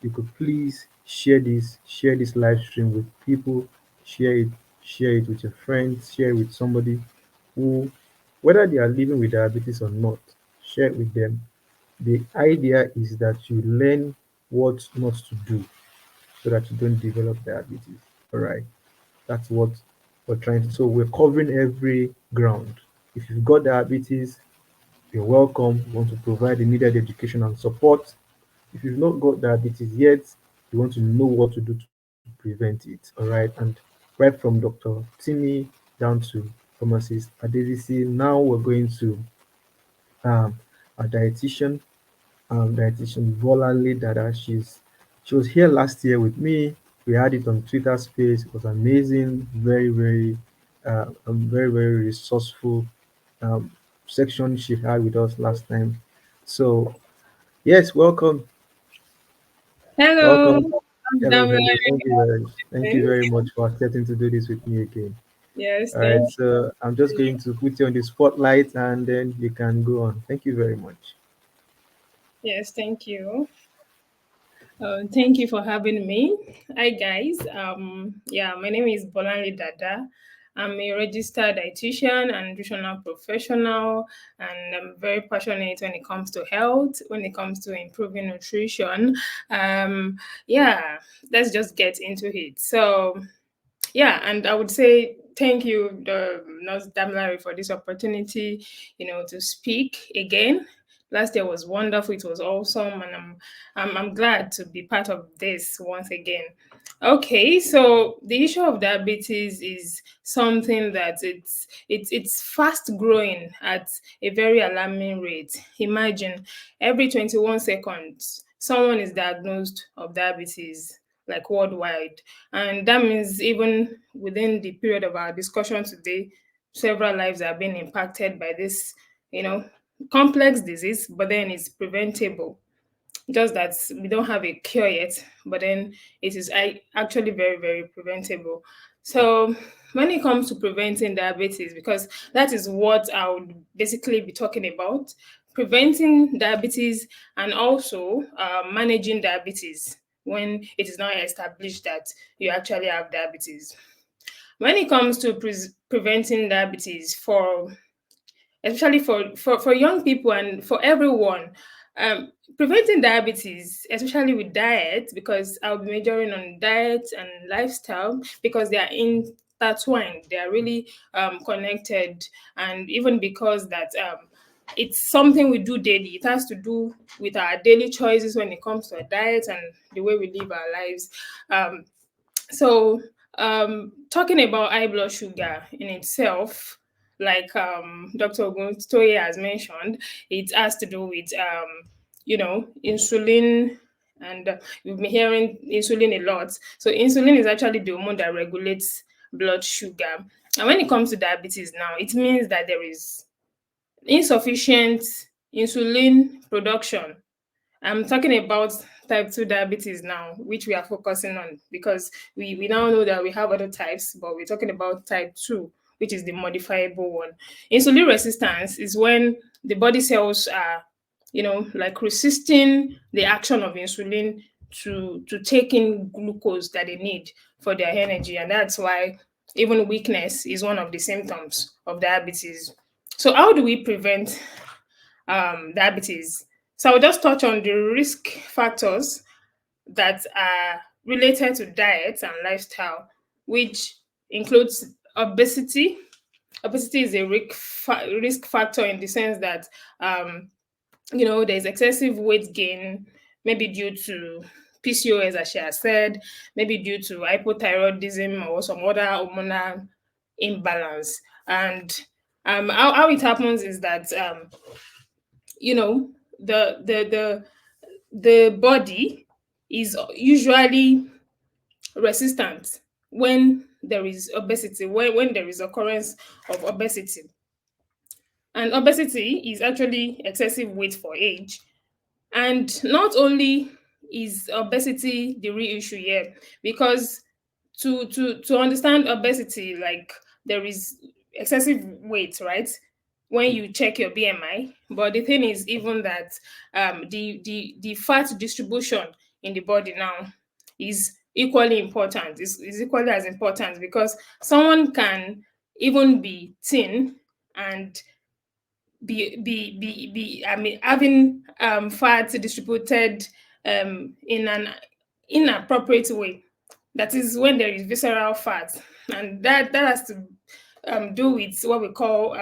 you could please share this live stream with people, share it, share it with your friends, share it with somebody who, whether they are living with diabetes or not, share it with them. The idea is that you learn what not to do so that you don't develop diabetes. All right. That's what we're trying to. So we're covering every ground. If you've got diabetes, you're welcome. We want to provide the needed education and support. If you've not got diabetes yet, you want to know what to do to prevent it. All right. And right from Dr. Timmy down to pharmacist Adevisi, now we're going to um, a dietitian Bolanle Dada. She was here last year with me. We had it on Twitter Space. It was amazing. Very resourceful um, section she had with us last time. So yes, welcome, Hello, welcome. I'm Hello, Damla. hello. Thank you very much for accepting to do this with me again. Yes, All right, thank so I'm just you. going to put you on the spotlight and then you can go on. Thank you very much. Yes, thank you. Thank you for having me. Hi, guys. Yeah, my name is Bolanle Dada. I'm a registered dietitian and nutritional professional, and I'm very passionate when it comes to health, when it comes to improving nutrition. Yeah, let's just get into it. So, yeah, and I would say thank you, the Nurse Damilare, for this opportunity, to speak again. Last year was wonderful. It was awesome, and I'm glad to be part of this once again. Okay, so the issue of diabetes is something that it's fast growing at a very alarming rate. Imagine every 21 seconds someone is diagnosed of diabetes, like worldwide. And that means even within the period of our discussion today, several lives are being impacted by this, you know, complex disease, but then it's preventable. Just that we don't have a cure yet, but then it is actually very, very preventable. So when it comes to preventing diabetes, because that is what I would basically be talking about, preventing diabetes and also managing diabetes when it is not established that you actually have diabetes. When it comes to preventing diabetes for especially for young people and for everyone, preventing diabetes, especially with diet, because I'll be majoring on diet and lifestyle because they are intertwined, they are really connected, and even because that it's something we do daily. It has to do with our daily choices when it comes to our diet and the way we live our lives. Um, so, talking about high blood sugar in itself, like Dr. Oguntoye has mentioned, it has to do with insulin, and we've been hearing insulin a lot. So insulin is actually the hormone that regulates blood sugar. And when it comes to diabetes now, it means that there is insufficient insulin production. I'm talking about type 2 diabetes now, which we are focusing on because we now know that we have other types, but we're talking about type 2, which is the modifiable one. Insulin resistance is when the body cells are, like resisting the action of insulin to take in glucose that they need for their energy. And that's why even weakness is one of the symptoms of diabetes. So, how do we prevent diabetes? So I'll just touch on the risk factors that are related to diet and lifestyle, which includes obesity. Obesity is a risk factor in the sense that, there's excessive weight gain, maybe due to PCOS, as she has said, maybe due to hypothyroidism or some other hormonal imbalance. And how it happens is that you know the the body is usually resistant when there is obesity, when there is occurrence of obesity. And obesity is actually excessive weight for age. And not only is obesity the real issue here, because to understand obesity, like, there is excessive weight, right, when you check your BMI. But the thing is even that the fat distribution in the body now is equally important. Is equally as important, because someone can even be thin and be I mean having fat distributed in an inappropriate way. That is when there is visceral fat, and that has to do with what we call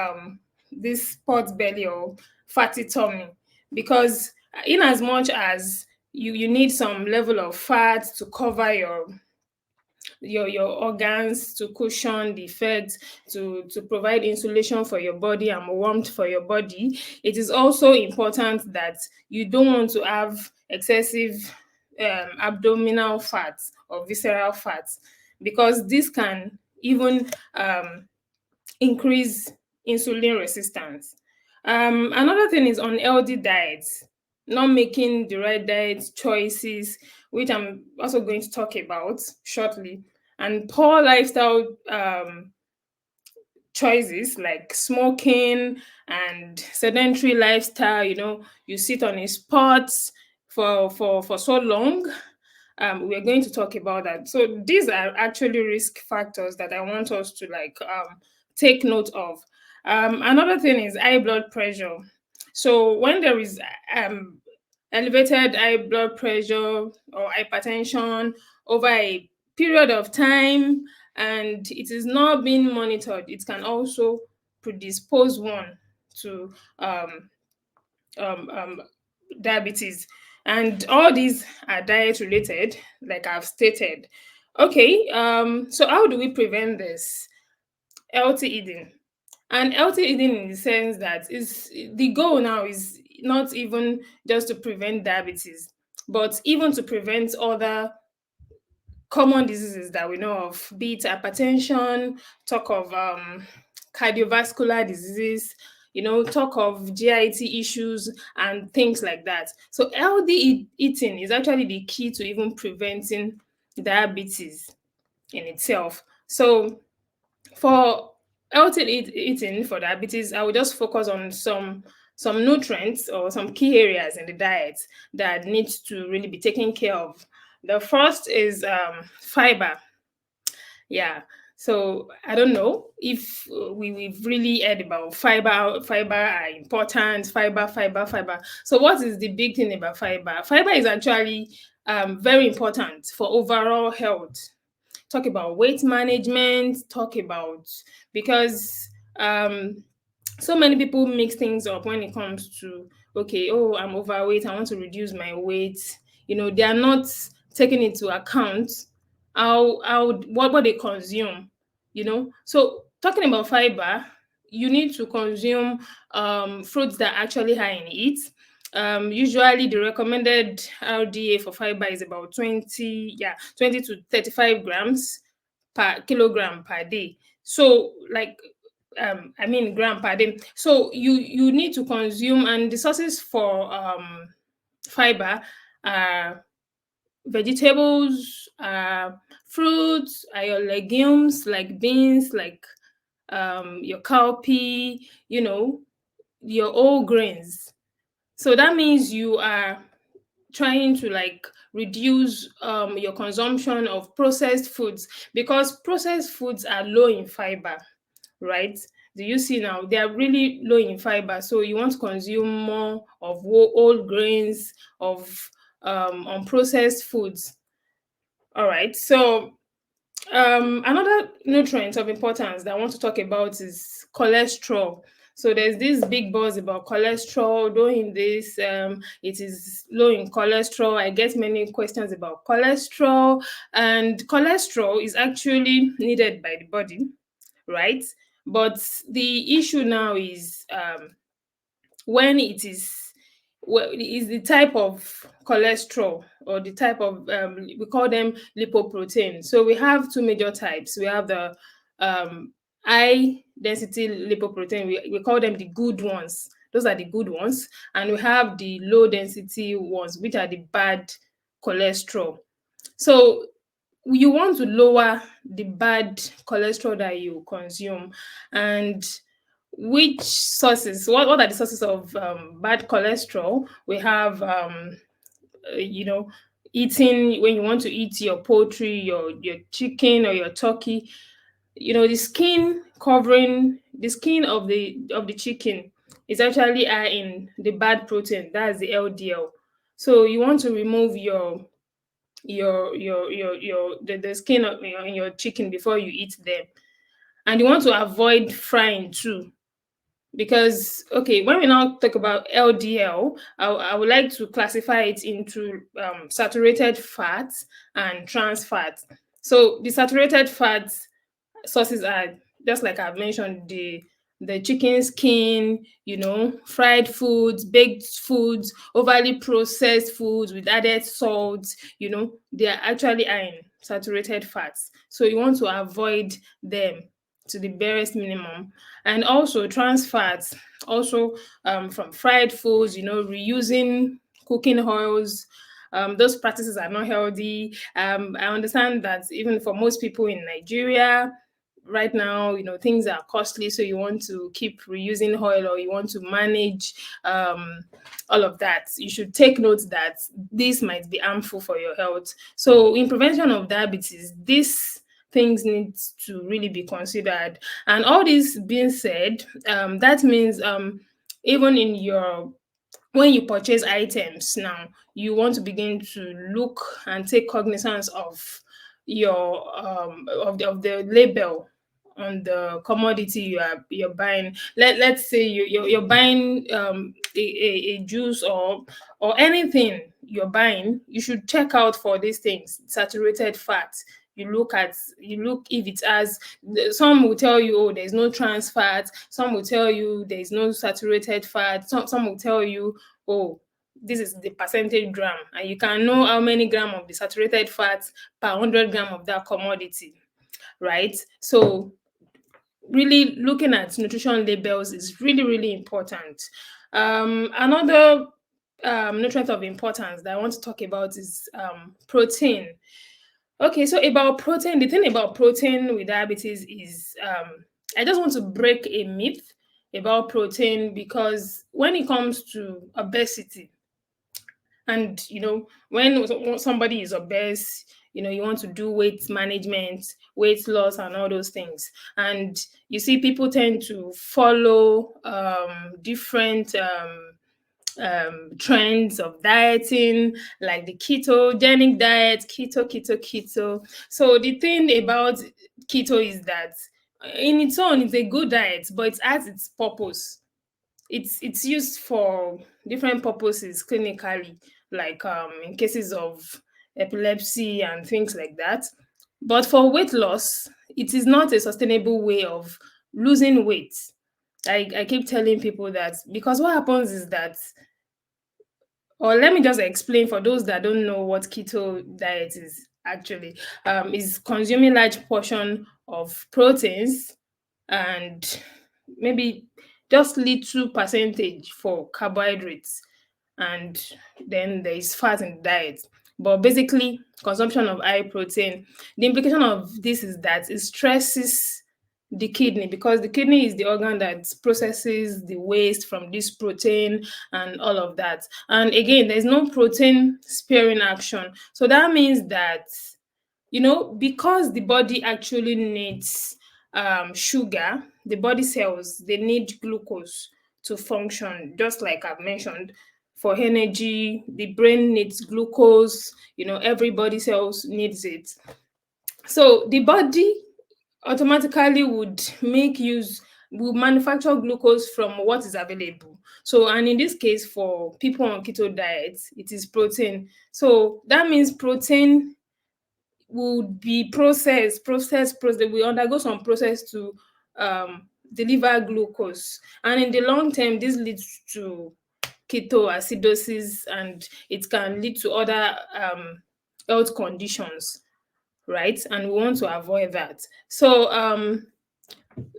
this pot belly or fatty tummy, because in as much as you need some level of fat to cover your organs, to cushion the effect, to provide insulation for your body and warmth for your body, it is also important that you don't want to have excessive abdominal fat or visceral fat, because this can even increase insulin resistance. Another thing is unhealthy diets, not making the right diet choices, which I'm also going to talk about shortly, and poor lifestyle choices like smoking and sedentary lifestyle. You sit on a spot for so long. We're going to talk about that. So these are actually risk factors that I want us to take note of. Another thing is high blood pressure. So when there is um, elevated high blood pressure or hypertension over a period of time, and it is not being monitored, it can also predispose one to um, um, um, diabetes. And all these are diet related, like I've stated. Okay, so how do we prevent this? Healthy eating. And healthy eating in the sense that is the goal now is not even just to prevent diabetes, but even to prevent other common diseases that we know of, be it hypertension, talk of cardiovascular diseases, talk of GIT issues and things like that. So healthy eating is actually the key to even preventing diabetes in itself. So for healthy eating for diabetes, I will just focus on some nutrients or some key areas in the diet that needs to really be taken care of. The first is fiber. Yeah. So I don't know if we've really heard about fiber. Fiber are important. Fiber. So what is the big thing about fiber? Fiber is actually very important for overall health. Talk about weight management, talk about, because so many people mix things up when it comes to, okay, oh, I'm overweight, I want to reduce my weight. They are not taking into account how what they consume. So talking about fiber, you need to consume fruits that are actually high in it. Usually the recommended RDA for fiber is about 20 to 35 grams per kilogram per day. So like I mean gram per day. So you need to consume, and the sources for fiber are vegetables, fruits, your legumes like beans, like your cowpea, your whole grains. So that means you are trying to reduce your consumption of processed foods, because processed foods are low in fiber, right? Do you see now? They are really low in fiber. So you want to consume more of whole grains, of unprocessed foods. All right. So another nutrient of importance that I want to talk about is cholesterol. So there's this big buzz about cholesterol. Doing this, it is low in cholesterol. I get many questions about cholesterol, and cholesterol is actually needed by the body, right? But the issue now is when it is, well, is the type of cholesterol, or the type of we call them lipoprotein. So we have two major types. We have the high density lipoprotein. We call them the good ones. Those are the good ones. And we have the low density ones, which are the bad cholesterol. So you want to lower the bad cholesterol that you consume. And which sources, what are the sources of bad cholesterol? We have you know eating, when you want to eat your poultry, your chicken or your turkey, the skin covering the skin of the chicken is actually high in the bad protein, that's the LDL. So you want to remove the skin of your chicken before you eat them. And you want to avoid frying too, because okay, when we now talk about LDL, I would like to classify it into saturated fats and trans fats. So the saturated fats sources are, just like I've mentioned, the chicken skin, fried foods, baked foods, overly processed foods with added salt, they are actually high in saturated fats. So you want to avoid them to the barest minimum. And also trans fats, also from fried foods, reusing cooking oils. Those practices are not healthy. I understand that even for most people in Nigeria, right now, things are costly, so you want to keep reusing oil, or you want to manage all of that. You should take note that this might be harmful for your health. So in prevention of diabetes, these things need to really be considered. And all this being said, that means even in your when you purchase items now, you want to begin to look and take cognizance of your of the label on the commodity you're buying. Let's say you're buying a juice or anything you're buying. You should check out for these things: saturated fat. You look if it has. Some will tell you, oh, there's no trans fat. Some will tell you there's no saturated fat. Some will tell you, oh, this is the percentage gram, and you can know how many gram of the saturated fat per 100 gram of that commodity, right? So really looking at nutrition labels is really, really important. Another nutrient of importance that I want to talk about is protein. Okay, so about protein, the thing about protein with diabetes is, I just want to break a myth about protein, because when it comes to obesity, and when somebody is obese, you want to do weight management, weight loss, and all those things. And you see people tend to follow different trends of dieting, like the ketogenic diet, keto. So the thing about keto is that in its own, it's a good diet, but it has its purpose. It's used for different purposes clinically, like in cases of epilepsy and things like that. But for weight loss, it is not a sustainable way of losing weight. I keep telling people that, because what happens is that, or let me just explain for those that don't know what keto diet is actually. Is consuming large portion of proteins and maybe just little percentage for carbohydrates, and then there is fat in the diet. But basically, consumption of high protein. The implication of this is that it stresses the kidney, because the kidney is the organ that processes the waste from this protein and all of that. And again, there's no protein sparing action. So that means that, because the body actually needs sugar, the body cells, they need glucose to function, just like I've mentioned. For energy, the brain needs glucose, every body cells needs it. So the body automatically will manufacture glucose from what is available. So, and in this case, for people on keto diets, it is protein. So that means protein would be processed. We undergo some process to deliver glucose, and in the long term, this leads to ketoacidosis, and it can lead to other health conditions, right? And we want to avoid that. So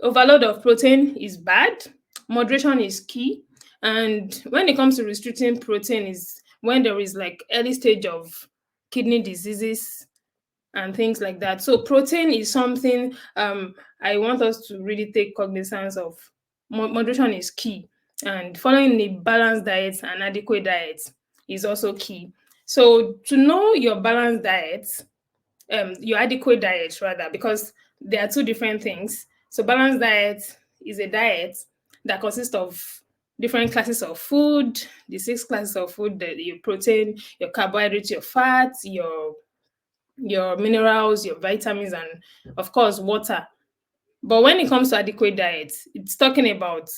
overload of protein is bad. Moderation is key. And when it comes to restricting protein, is when there is like early stage of kidney diseases and things like that. So protein is something I want us to really take cognizance of. Moderation is key, and following a balanced diet and adequate diet is also key. So to know your balanced diet, your adequate diet rather, because there are two different things. So balanced diet is a diet that consists of different classes of food, the six classes of food, your protein, your carbohydrates, your fats, your minerals, your vitamins, and of course water. But when it comes to adequate diet, it's talking about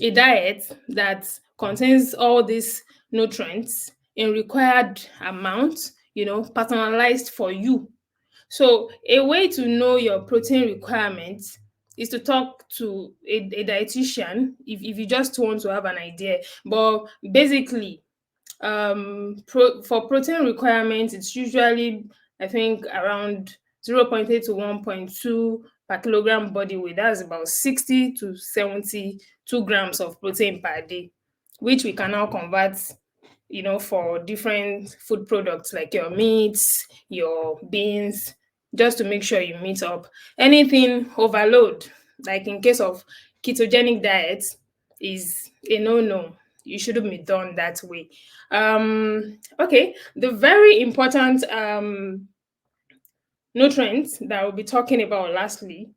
a diet that contains all these nutrients in required amount, personalized for you. So a way to know your protein requirements is to talk to a dietitian if you just want to have an idea. But basically, for protein requirements, it's usually, I think, around 0.8 to 1.2 per kilogram body weight. That's about 60 to 72 grams of protein per day, which we can now convert, for different food products like your meats, your beans, just to make sure you meet up. Anything overload, like in case of ketogenic diet, is a no-no. You shouldn't be done that way. Okay, the very important nutrients that we'll be talking about lastly,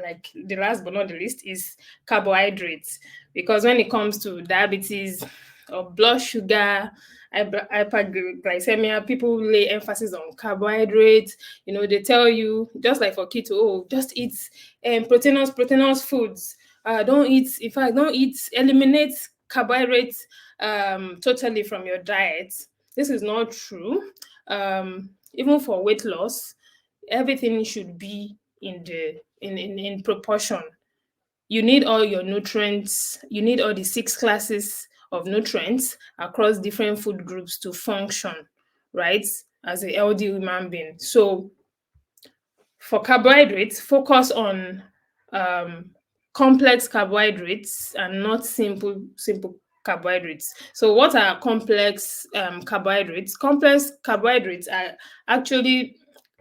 like the last but not the least, is carbohydrates. Because when it comes to diabetes or blood sugar, hyperglycemia, people lay emphasis on carbohydrates. They tell you, just like for keto, oh, just eat proteinous foods. Don't eat, in fact, don't eat, eliminate carbohydrates totally from your diet. This is not true. Even for weight loss, everything should be in proportion. You need all your nutrients, you need all the six classes of nutrients across different food groups to function, right, as a healthy human being. So for carbohydrates, focus on um, complex carbohydrates and not simple carbohydrates. So what are complex carbohydrates? Complex carbohydrates are actually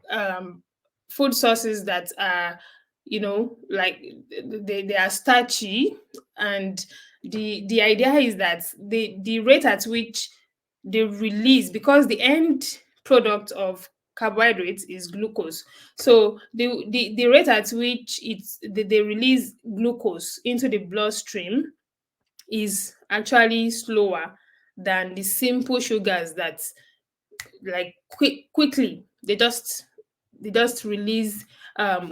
um, food sources that are, like, they are starchy, and the idea is that the rate at which they release, because the end product of carbohydrates is glucose. So the rate at which they release glucose into the bloodstream is actually slower than the simple sugars that, like, quickly they just release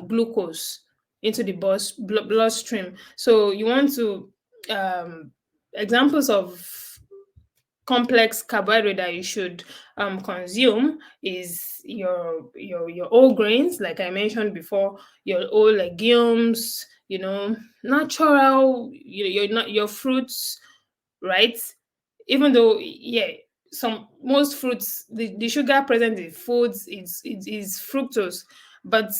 glucose into the bloodstream. So you want to, examples of complex carbohydrate that you should consume is your whole grains, like I mentioned before, your whole legumes, natural, your not your fruits, right? Even though, yeah, some most fruits, the sugar present in foods is fructose, but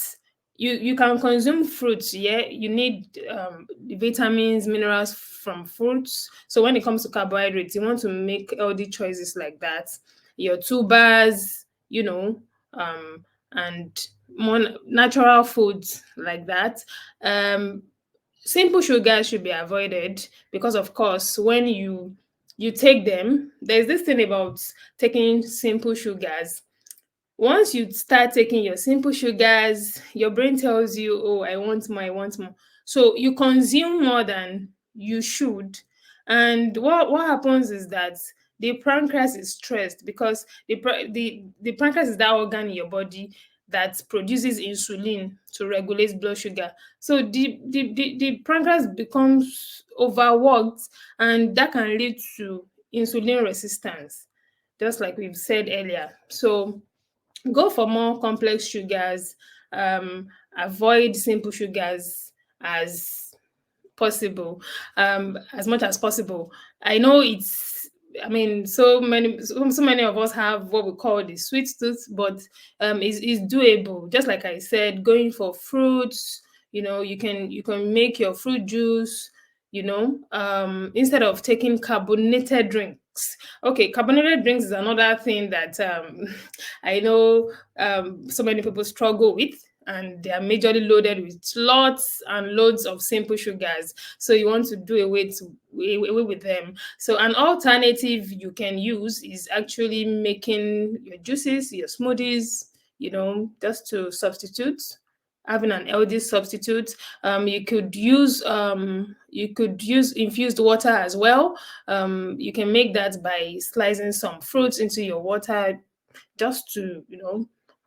you can consume fruits. Yeah, you need the vitamins, minerals from fruits. So when it comes to carbohydrates, you want to make healthy choices like that. Your tubers, and more natural foods like that. um Simple sugars should be avoided, because of course when you take them, there's this thing about taking simple sugars. Once you start taking your simple sugars, your brain tells you, oh, I want more, I want more. So you consume more than you should. And what happens is that the pancreas is stressed, because the pancreas is that organ in your body that produces insulin to regulate blood sugar. So the pancreas becomes overworked, and that can lead to insulin resistance, just like we've said earlier. So go for more complex sugars, avoid simple sugars as possible, as much as possible. I know it's, I mean, so many of us have what we call the sweet tooth, but is doable. Just like I said, going for fruits, you can make your fruit juice, instead of taking carbonated drinks. Okay, carbonated drinks is another thing that I know so many people struggle with. and they are majorly loaded with lots and loads of simple sugars. So you want to do away with them. So an alternative you can use is actually making your juices, your smoothies, just to substitute, having an healthy substitute. You could use infused water as well. You can make that by slicing some fruits into your water, just to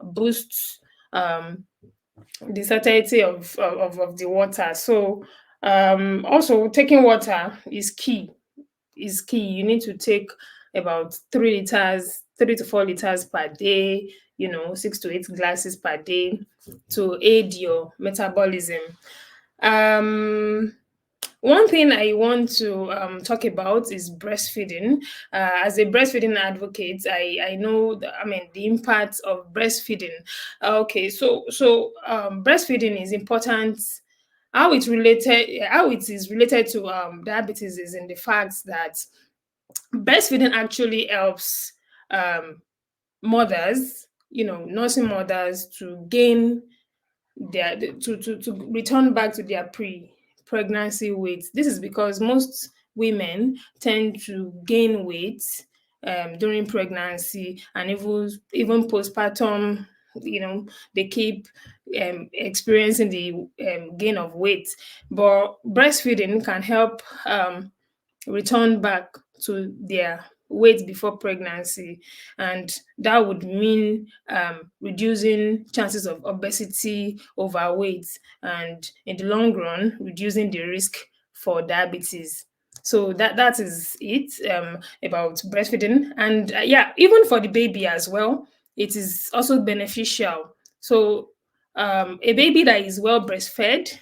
boost the satiety of the water. So also taking water is key. You need to take about 3 liters, 3 to 4 liters per day, 6 to 8 glasses per day, to aid your metabolism. Um, One thing I want to talk about is breastfeeding. As a breastfeeding advocate, I know the impact of breastfeeding. Okay, so breastfeeding is important. How it is related to diabetes is in the fact that breastfeeding actually helps um, mothers, nursing mothers, to gain to return back to their pre-pregnancy weight. This is because most women tend to gain weight during pregnancy, and even postpartum. They keep experiencing the gain of weight, but breastfeeding can help return back to their weight before pregnancy, and that would mean reducing chances of obesity, overweight, and in the long run reducing the risk for diabetes. So that is it about breastfeeding. And yeah, even for the baby as well, it is also beneficial. So a baby that is well breastfed,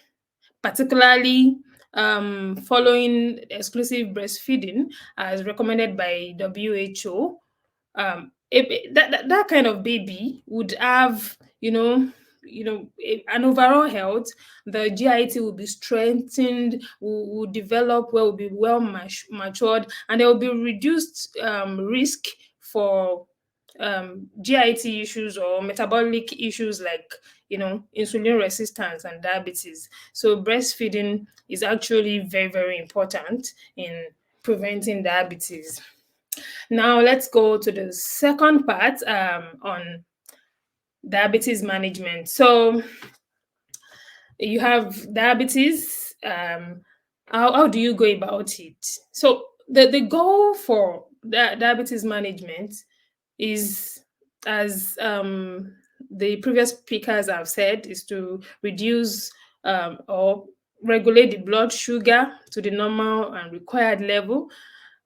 particularly following exclusive breastfeeding as recommended by WHO, that kind of baby would have, an overall health. The GIT will be strengthened, will develop well, will be well matured, and there will be reduced risk for GIT issues or metabolic issues like insulin resistance and diabetes. So breastfeeding is actually very, very important in preventing diabetes. Now let's go to the second part on diabetes management. So you have diabetes. How do you go about it? So the goal for diabetes management is, as the previous speakers have said, is to reduce or regulate the blood sugar to the normal and required level.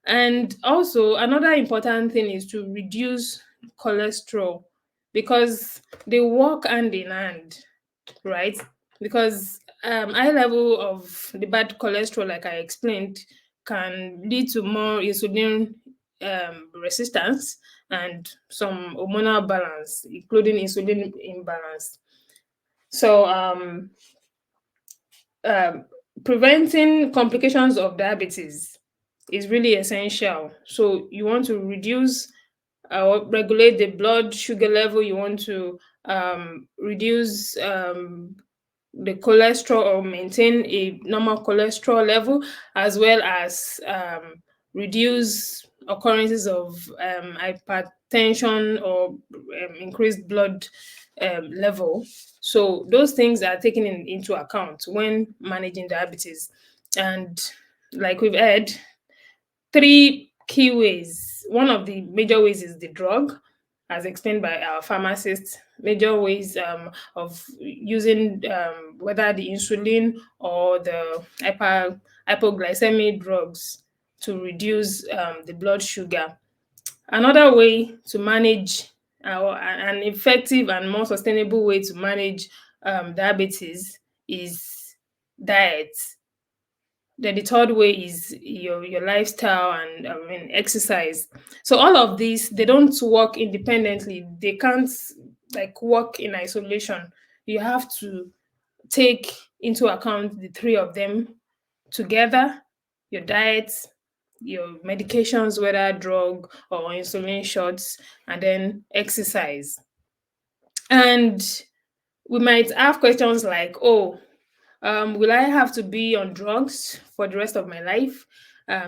And also, another important thing is to reduce cholesterol, because they work hand in hand, right? Because high level of the bad cholesterol, like I explained, can lead to more insulin resistance and some hormonal balance, including insulin imbalance. So um, preventing complications of diabetes is really essential. So you want to reduce or regulate the blood sugar level. You want to reduce the cholesterol, or maintain a normal cholesterol level, as well as reduce occurrences of hypertension or increased blood level. So those things are taken into account when managing diabetes. And like we've heard, three key ways. One of the major ways is the drug, as explained by our pharmacist. Major ways of using whether the insulin or the hypoglycemic drugs to reduce the blood sugar. Another way to manage, or an effective and more sustainable way to manage diabetes, is diet. Then the third way is your lifestyle and exercise. So all of these, they don't work independently. They can't like work in isolation. You have to take into account the three of them together: your diet, your medications, whether drug or insulin shots, and then exercise. And we might have questions like, oh, will I have to be on drugs for the rest of my life?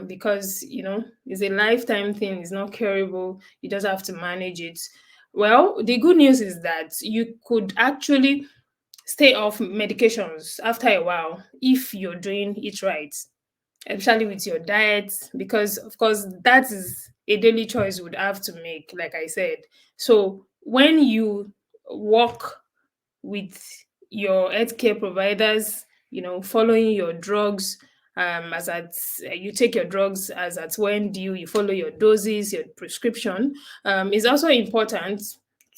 Because it's a lifetime thing. It's not curable. You just have to manage it. Well, the good news is that you could actually stay off medications after a while if you're doing it right, especially with your diet, because of course that is a daily choice you would have to make, like I said. So when you work with your healthcare providers, following your drugs, as at you take your drugs as at when due, you follow your doses, your prescription. It's also important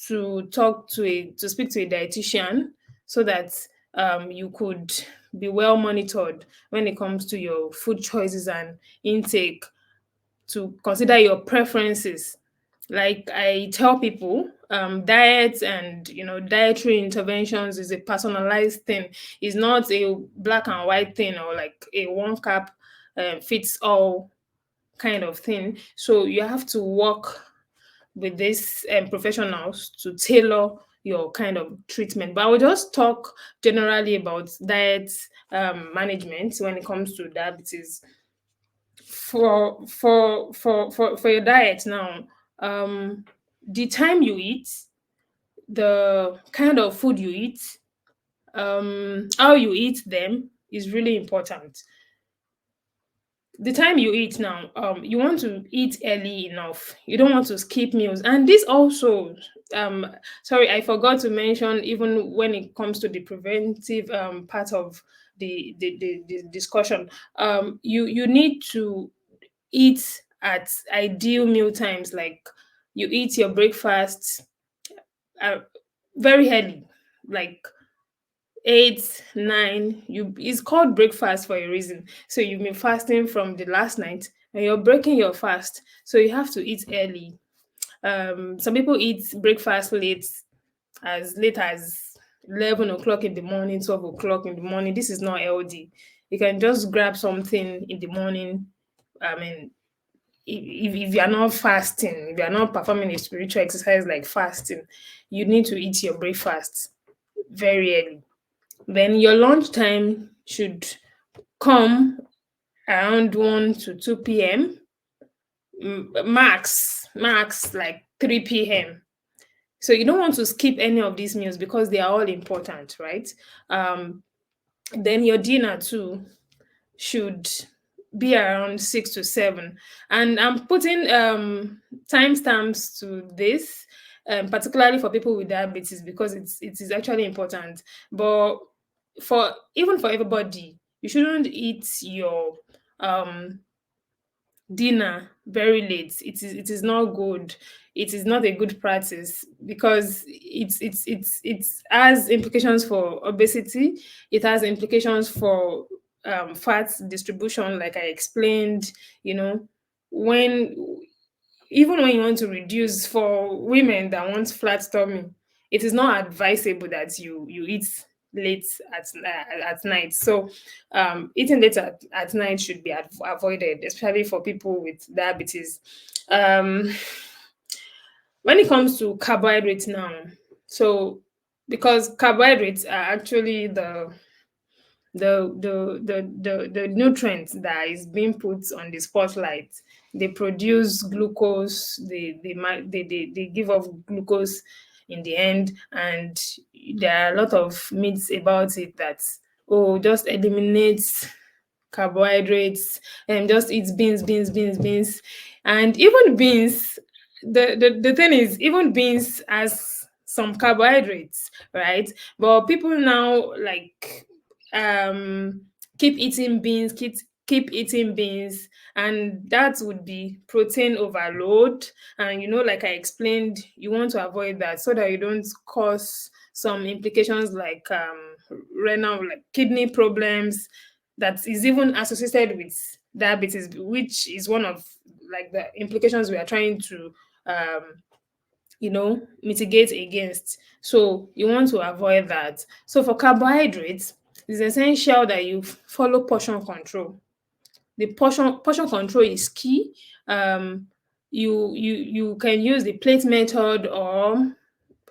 to speak to a dietitian so that you could be well monitored when it comes to your food choices and intake, to consider your preferences. Like I tell people, diets and dietary interventions is a personalized thing. It's not a black and white thing, or like a one cap fits all kind of thing. So you have to work with these professionals to tailor your kind of treatment. But I will just talk generally about diet management when it comes to diabetes. For your diet now, the time you eat, the kind of food you eat, how you eat them is really important. The time you eat now, you want to eat early enough. You don't want to skip meals. And this also, um sorry, I forgot to mention, even when it comes to the preventive part of the discussion, you need to eat at ideal meal times. Like you eat your breakfast uh, very early, like 8, 9. It's called breakfast for a reason. So you've been fasting from the last night and you're breaking your fast. So you have to eat early. Some people eat breakfast late as 11 o'clock in the morning, 12 o'clock in the morning. This is not healthy. You can just grab something in the morning. I mean, if you're not fasting, if you're not performing a spiritual exercise like fasting, you need to eat your breakfast very early. Then your lunch time should come around 1 to 2 p.m. Max like 3 p.m. So you don't want to skip any of these meals because they are all important, right? Um, then your dinner too should be around 6 to 7. And I'm putting timestamps to this, particularly for people with diabetes, because it is actually important. But for everybody, you shouldn't eat your um dinner very late. It is not good. It is not a good practice because it has implications for obesity. It has implications for fat distribution, like I explained. You know, when even when you want to reduce, for women that want flat tummy, it is not advisable that you eat late at night. So eating late at night should be avoided, especially for people with diabetes. um when it comes to carbohydrates now, so because carbohydrates are actually the nutrients that is being put on the spotlight. They produce glucose. They give off glucose in the end. And there are a lot of myths about it, that oh, just eliminate carbohydrates and just eat beans. And even beans, the thing is, even beans has some carbohydrates, right? But people now like um keep eating beans, keep eating beans, and that would be protein overload. And like I explained, you want to avoid that so that you don't cause some implications like renal, like kidney problems, that is even associated with diabetes, which is one of like the implications we are trying to um mitigate against. So you want to avoid that. So for carbohydrates, it's essential that you follow portion control. The portion control is key. You can use the plate method, or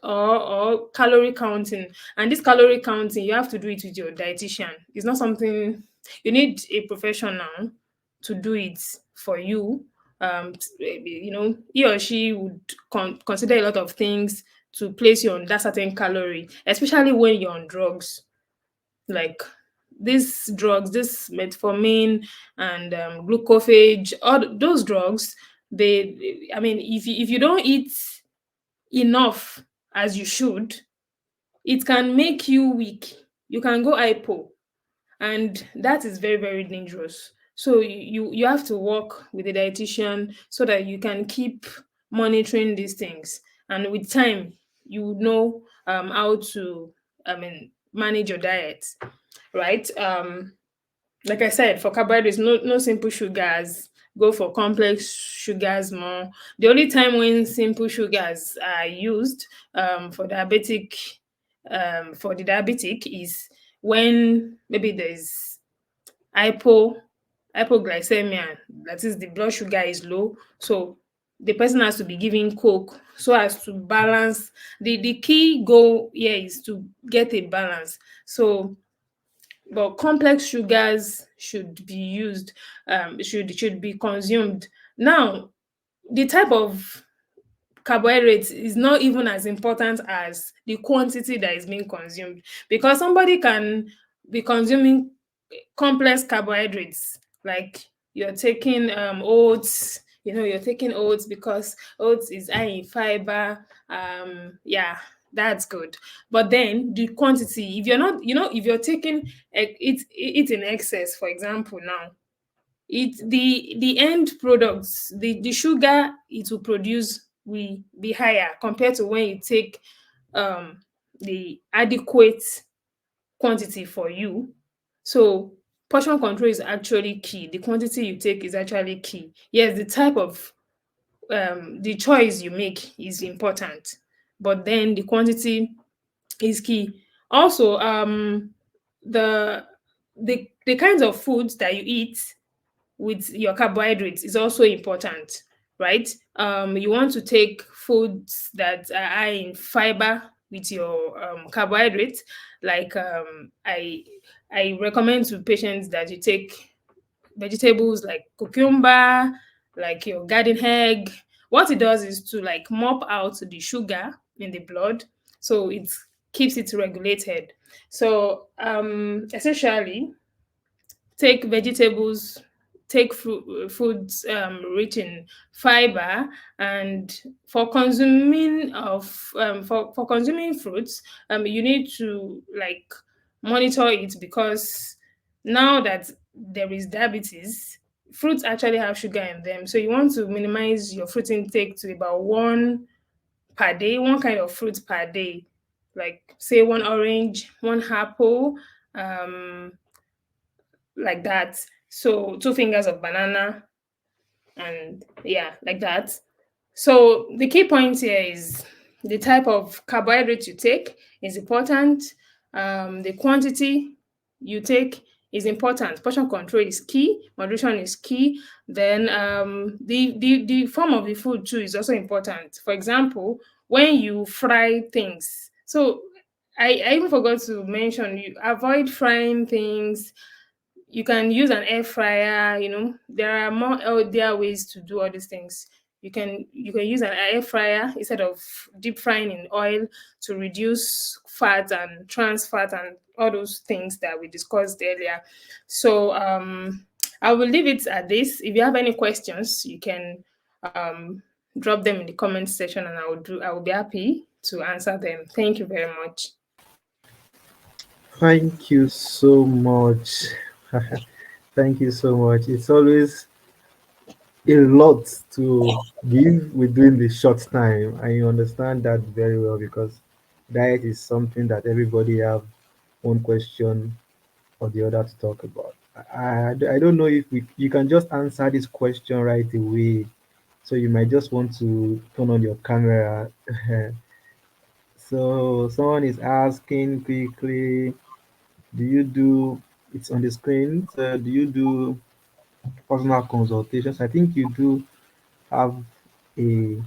or calorie counting. And this calorie counting, you have to do it with your dietitian. It's not something you need a professional to do it for you. He or she would consider a lot of things to place you on that certain calorie, especially when you're on drugs like these drugs, this metformin and glucophage, all those drugs. I mean, if you don't eat enough as you should, it can make you weak. You can go hypo, and that is very, very dangerous. So you have to work with a dietitian so that you can keep monitoring these things, and with time you would know how to, I mean, manage your diet, right? Like I said, for carbohydrates, no simple sugars. Go for complex sugars more. The only time when simple sugars are used for the diabetic is when maybe there's hypo hypoglycemia, that is the blood sugar is low. So the person has to be given coke so as to balance. The key goal here is to get a balance. So but complex sugars should be used, should be consumed. Now, the type of carbohydrates is not even as important as the quantity that is being consumed, because somebody can be consuming complex carbohydrates, like you're taking oats. You're taking oats because oats is high in fiber. Yeah, that's good. But then the quantity, if you're not, if you're taking it in excess, for example, now the end products, the sugar it will produce will be higher compared to when you take um the adequate quantity for you. So portion control is actually key. The quantity you take is actually key. Yes, the type of the choice you make is important, but then the quantity is key. Also, the the kinds of foods that you eat with your carbohydrates is also important, right? You want to take foods that are high in fiber with your carbohydrates. Like I recommend to patients that you take vegetables like cucumber, like your garden egg. What it does is to like mop out the sugar in the blood, so it keeps it regulated. So essentially, take vegetables, take foods rich in fiber. And for consuming fruits, you need to like monitor it, because now that there is diabetes, fruits actually have sugar in them, so you want to minimize your fruit intake to about one per day, one kind of fruit per day, like say one orange, one apple, um like that. So two fingers of banana, and yeah, like that. So the key point here is the type of carbohydrate you take is important. The quantity you take is important. Portion control is key. Moderation is key. Then the form of the food too is also important. For example, when you fry things. So I even forgot to mention, you avoid frying things. You can use an air fryer. There are more healthier ways to do all these things. You can use an air fryer instead of deep frying in oil, to reduce fat and trans fat and all those things that we discussed earlier. So I will leave it at this. If you have any questions, you can um, drop them in the comment section, and I will be happy to answer them. Thank you very much. Thank you so much. Thank you so much. It's always a lot to give within the short time, and you understand that very well because diet is something that everybody have one question or the other to talk about. I don't know if you can just answer this question right away. So you might just want to turn on your camera. So someone is asking quickly, do you do, it's on the screen, so do you do personal consultations? I think you do have a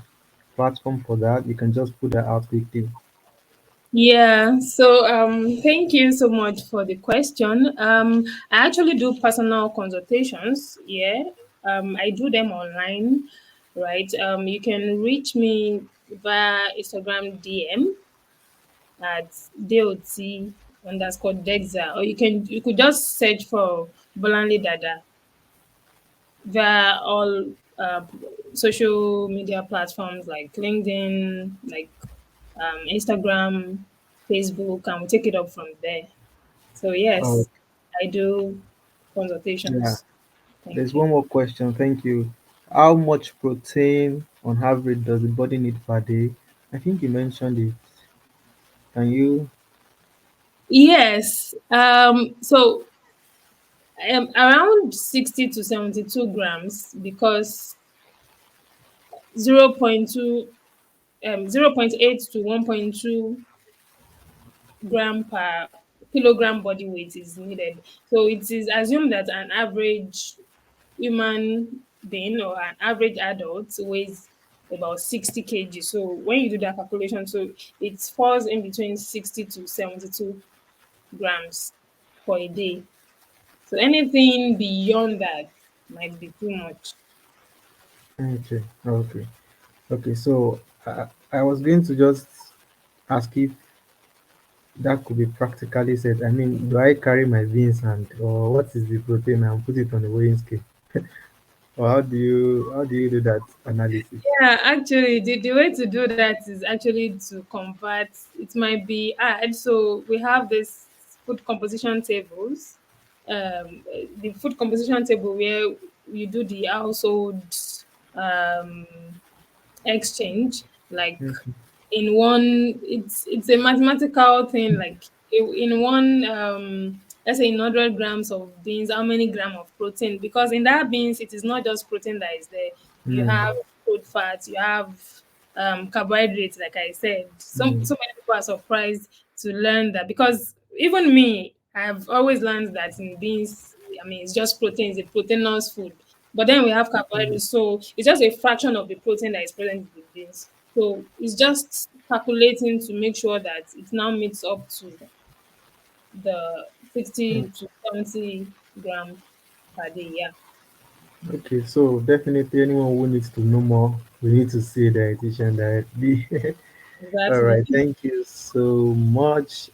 platform for that. You can just put that out quickly. Yeah, so thank you so much for the question. I actually do personal consultations. Yeah, I do them online, right? You can reach me via Instagram DM at dot_dexa, or you could just search for Bolanle Dada via all social media platforms like LinkedIn, like Instagram, Facebook, and we take it up from there. So Oh, yes, I do yeah. consultations. There's Thank you. one more question. Thank you. How much protein on average does the body need per day? I think you mentioned it. Can you? Yes. So around 60 to 72 grams because 0.2 0.8 to 1.2 gram per kilogram body weight is needed. So it is assumed that an average human being or an average adult weighs about 60 kg. So when you do that calculation, so it falls in between 60 to 72 grams for a day. So anything beyond that might be too much. Okay. Okay. Okay. So I was going to just ask if that could be practically said. I mean, do I carry my beans and or what is the protein and put it on the weighing scale? Or how do you do that analysis? Yeah, actually, the way to do that is actually to convert. It might be hard. So we have this food composition tables. The food composition table where you do the household um, exchange, like Okay. in one. It's a mathematical thing. Like in one, let's say in 100 grams of beans, how many gram of protein? Because in that beans, it is not just protein that is there. You Mm, have good fats, you have carbohydrates. Like I said, mm, so many people are surprised to learn that because even me, I've always learned that in beans, I mean, it's just protein, it's a proteinous food. But then we have mm. carbohydrates, so it's just a fraction of the protein that is present in the beans. So it's just calculating to make sure that it now meets up to the 60 to 70 gram per day. Yeah, Okay, so definitely anyone who needs to know more, we need to see a dietitian directly. All exactly. right, thank you so much.